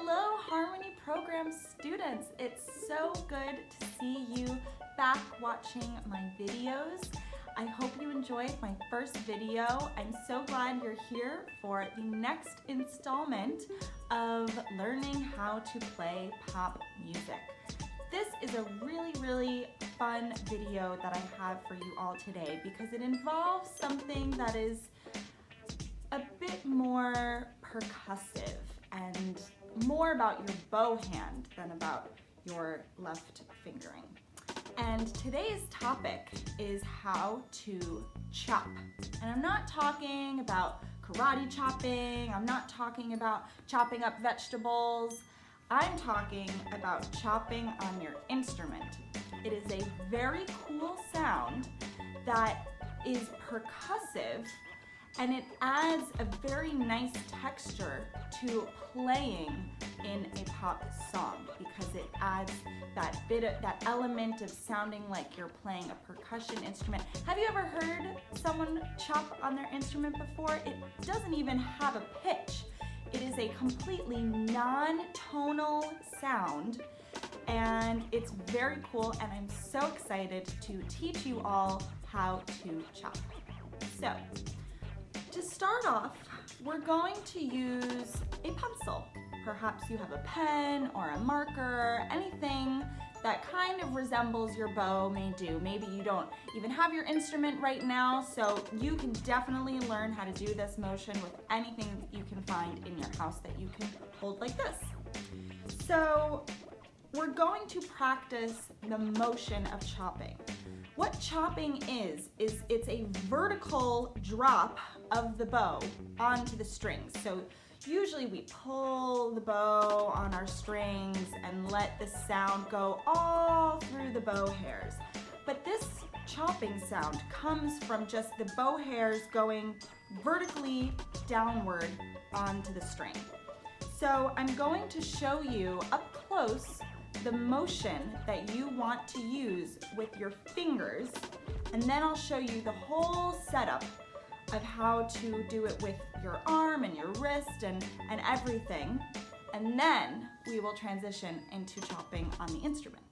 Hello, Harmony Program students. It's so good to see you back watching my videos. I hope you enjoyed my first video. I'm so glad you're here for the next installment of learning how to play pop music. This is a really fun video that I have for you all today because it involves something that is a bit more percussive and more about your bow hand than about your left fingering. And today's topic is how to chop. And I'm not talking about karate chopping, I'm not talking about chopping up vegetables, I'm talking about chopping on your instrument. It is a very cool sound that is percussive, and it adds a very nice texture to playing in a pop song because it adds that element of sounding like you're playing a percussion instrument. Have you ever heard someone chop on their instrument before? It doesn't even have a pitch. It is a completely non-tonal sound, and it's very cool, and I'm so excited to teach you all how to chop. So, to start off, we're going to use a pencil. Perhaps you have a pen or a marker, anything that kind of resembles your bow may do. Maybe you don't even have your instrument right now, so you can definitely learn how to do this motion with anything that you can find in your house that you can hold like this. So we're going to practice the motion of chopping. What chopping is it's a vertical drop of the bow onto the strings. So usually we pull the bow on our strings and let the sound go all through the bow hairs. But this chopping sound comes from just the bow hairs going vertically downward onto the string. So I'm going to show you up close the motion that you want to use with your fingers, and then I'll show you the whole setup of how to do it with your arm and your wrist and everything, and then we will transition into chopping on the instrument.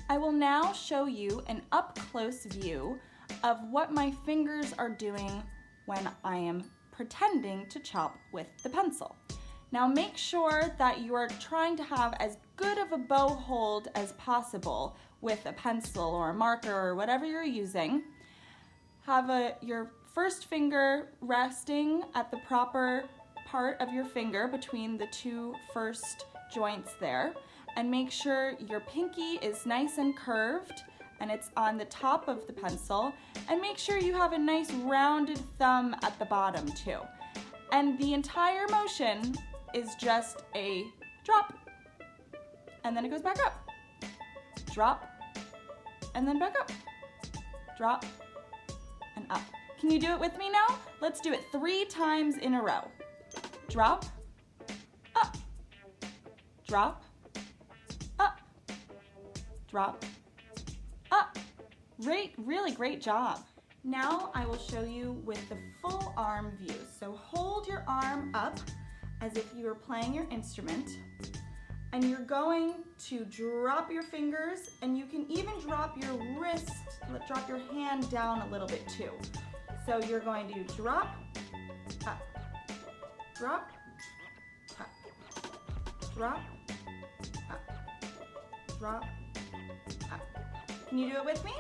I will now show you an up-close view of what my fingers are doing when I am pretending to chop with the pencil. Now make sure that you are trying to have as good of a bow hold as possible with a pencil or a marker or whatever you're using. Have your first finger resting at the proper part of your finger between the two first joints there, and make sure your pinky is nice and curved and it's on the top of the pencil, and make sure you have a nice rounded thumb at the bottom too. And the entire motion is just a drop, and then it goes back up, drop, and then back up, drop, and up. Can you do it with me now? Let's do it 3 times in a row. Drop, up, drop, up, drop, up. Really great job. Now I will show you with the full arm view. So hold your arm up as if you were playing your instrument, and you're going to drop your fingers, and you can even drop your wrist, drop your hand down a little bit too. So you're going to drop, up, drop, up, drop, up, drop, up. Can you do it with me?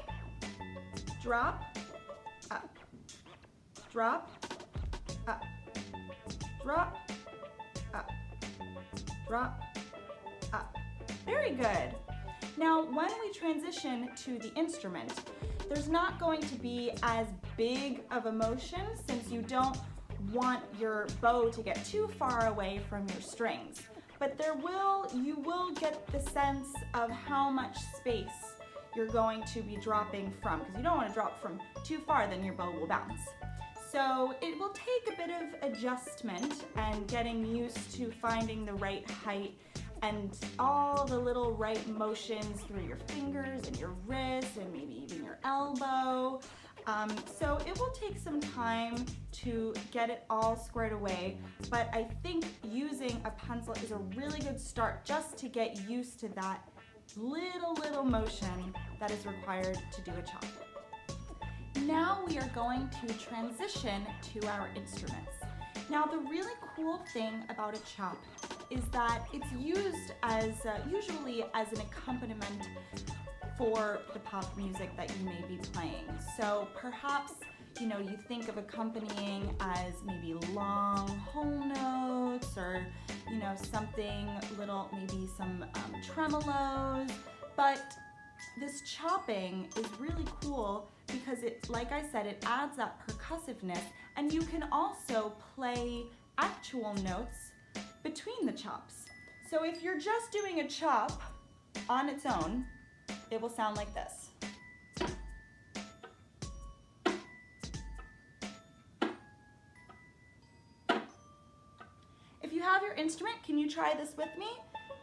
Drop, up, drop, up, drop, up, drop, up. Very good. Now, when we transition to the instrument, there's not going to be as big of a motion since you don't want your bow to get too far away from your strings. But you will get the sense of how much space you're going to be dropping from, because you don't want to drop from too far, then your bow will bounce. So it will take a bit of adjustment and getting used to finding the right height and all the little right motions through your fingers and your wrists and maybe even your elbow. So it will take some time to get it all squared away, but I think using a pencil is a really good start just to get used to that little motion that is required to do a chop. Now we are going to transition to our instruments. Now the really cool thing about a chop is that it's used as usually as an accompaniment for the pop music that you may be playing. So perhaps, you think of accompanying as maybe long whole notes or, something little, maybe some tremolos. But this chopping is really cool because it, like I said, it adds that percussiveness, and you can also play actual notes between the chops. So if you're just doing a chop on its own, it will sound like this. If you have your instrument, can you try this with me?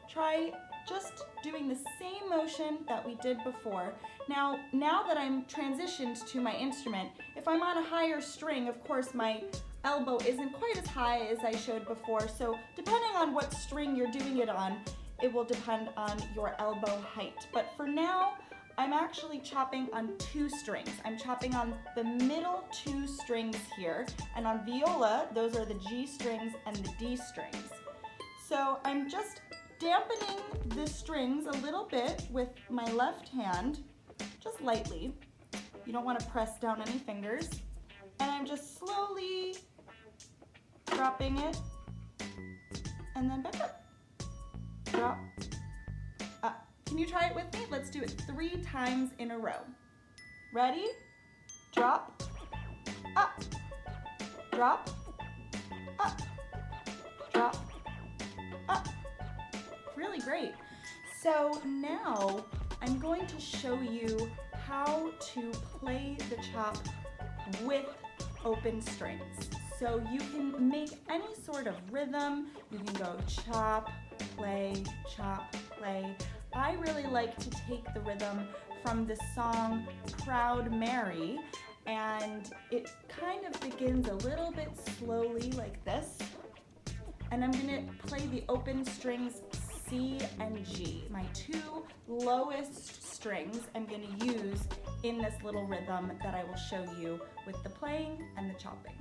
Try just doing the same motion that we did before. Now that I'm transitioned to my instrument, if I'm on a higher string, of course my elbow isn't quite as high as I showed before, so depending on what string you're doing it on, it will depend on your elbow height. But for now, I'm actually chopping on 2 strings. I'm chopping on the middle 2 strings here, and on viola, those are the G strings and the D strings. So I'm just dampening the strings a little bit with my left hand, just lightly. You don't want to press down any fingers. And I'm just slowly dropping it, and then back up. Drop, up. Can you try it with me? Let's do it 3 times in a row. Ready? Drop, up, drop, up, drop, up. Really great. So now I'm going to show you how to play the chop with open strings. So you can make any sort of rhythm. You can go chop, play, chop, play. I really like to take the rhythm from the song Proud Mary, and it kind of begins a little bit slowly like this. And I'm gonna play the open strings C and G, my 2 lowest strings I'm gonna use in this little rhythm that I will show you with the playing and the chopping.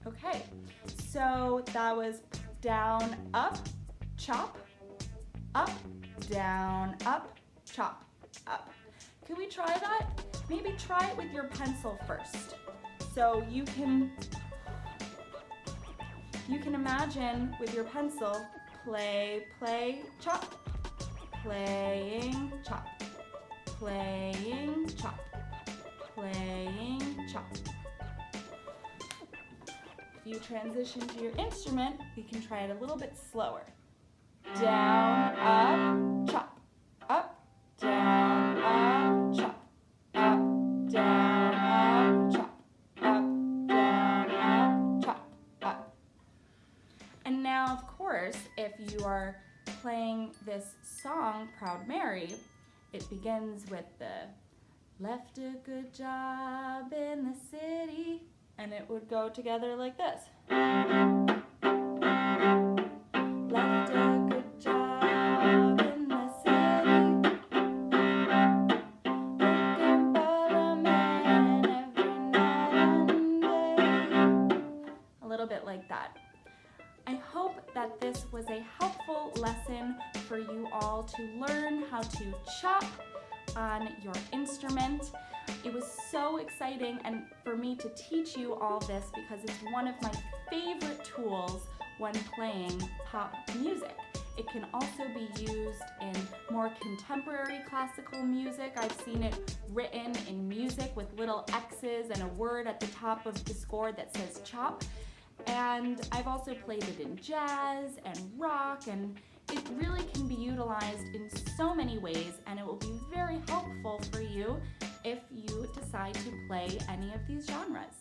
Okay, so that was down, up, chop, up, down, up, chop, up. Can we try that? Maybe try it with your pencil first. So you can imagine with your pencil, play, play, chop, playing, chop, playing, chop, playing, chop. If you transition to your instrument, you can try it a little bit slower. Down, up, chop, up, down, up, chop, up, down, up, chop, up, down, up, chop, up. And now, of course, if you are playing this song, Proud Mary, it begins with the left a good job in the city, and it would go together like this. Left a good job in the city, looking for a man every night and day. A little bit like that. I hope that this was a helpful lesson for you all to learn how to chop on your instrument. It was so exciting and for me to teach you all this because it's one of my favorite tools when playing pop music. It can also be used in more contemporary classical music. I've seen it written in music with little X's and a word at the top of the score that says chop. And I've also played it in jazz and rock, and it really can be utilized in so many ways, and it will be very helpful for you if you decide to play any of these genres.